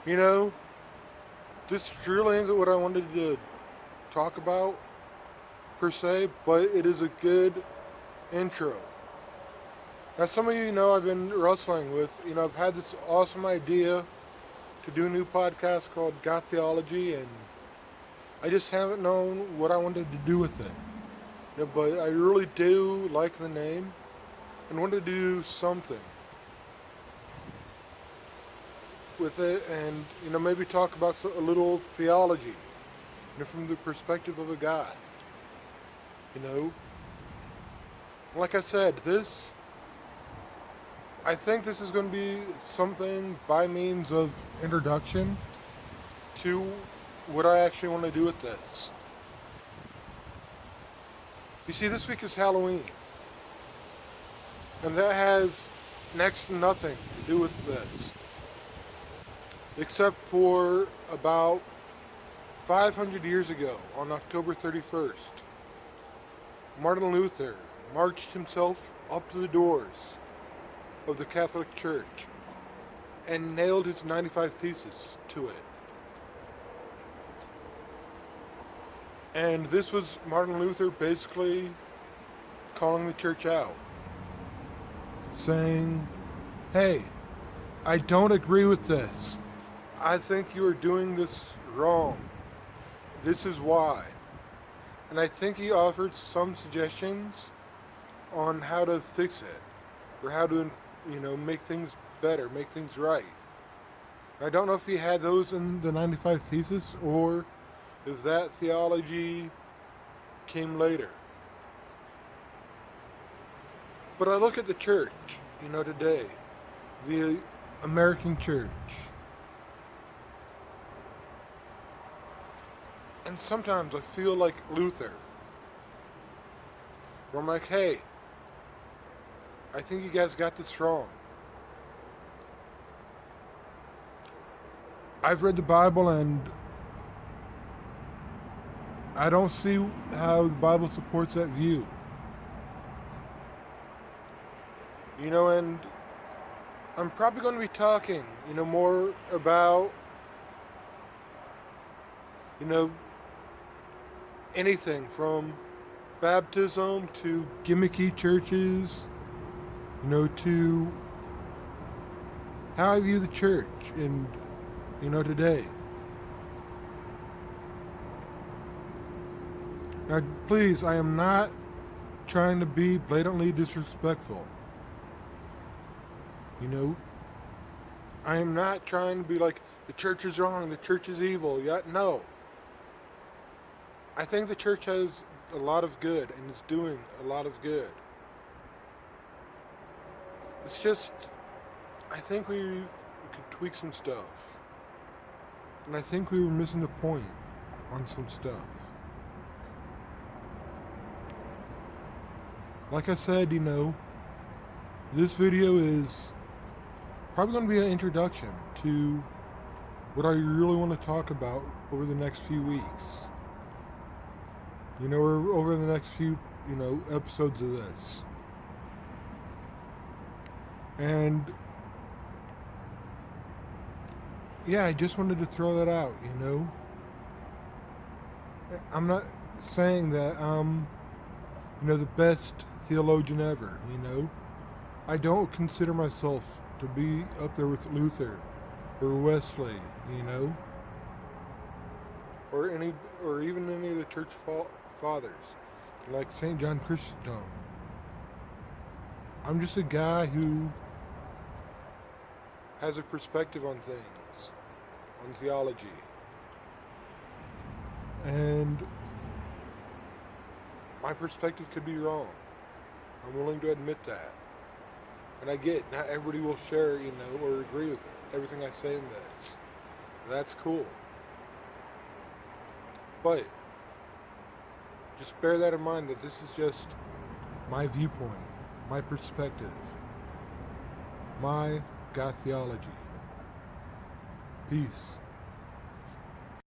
You know, this really isn't what I wanted to talk about per se, but it is a good intro. As some of you know, I've been wrestling with, I've had this awesome idea to do a new podcast called Gotheology, and I just haven't known what I wanted to do with it. But I really do like the name and wanted to do something with it and, maybe talk about a little theology, from the perspective of a guy. You know, like I said, I think this is going to be something by means of introduction to what I actually want to do with this. You see, this week is Halloween, and that has next to nothing to do with this, except for about 500 years ago, on October 31st, Martin Luther marched himself up to the doors of the Catholic Church and nailed his 95 Theses to it. And this was Martin Luther basically calling the church out, saying, hey, I don't agree with this. I think you are doing this wrong. This is why. And I think he offered some suggestions on how to fix it, or how to, make things better, make things right. I don't know if he had those in the 95 Thesis, or if that theology came later. But I look at the church, today, the American church, and sometimes I feel like Luther, where I'm like, hey, I think you guys got this wrong. I've read the Bible and I don't see how the Bible supports that view. And I'm probably going to be talking, more about, anything from baptism to gimmicky churches, to how I view the church and, today. Now, please, I am not trying to be blatantly disrespectful. I am not trying to be like, the church is wrong, the church is evil. No. I think the church has a lot of good and is doing a lot of good. It's just, I think we could tweak some stuff. And I think we were missing the point on some stuff. Like I said, this video is probably going to be an introduction to what I really want to talk about over the next few weeks. Or over the next few, episodes of this. And yeah, I just wanted to throw that out, I'm not saying that I'm, the best theologian ever, I don't consider myself to be up there with Luther or Wesley, or even any of the church fathers, like St. John Chrysostom. I'm just a guy who has a perspective on things, on theology. And my perspective could be wrong. I'm willing to admit that. And I get not everybody will share, or agree with everything I say in this. That's cool. But just bear that in mind, that this is just my viewpoint, my perspective, my God theology. Peace.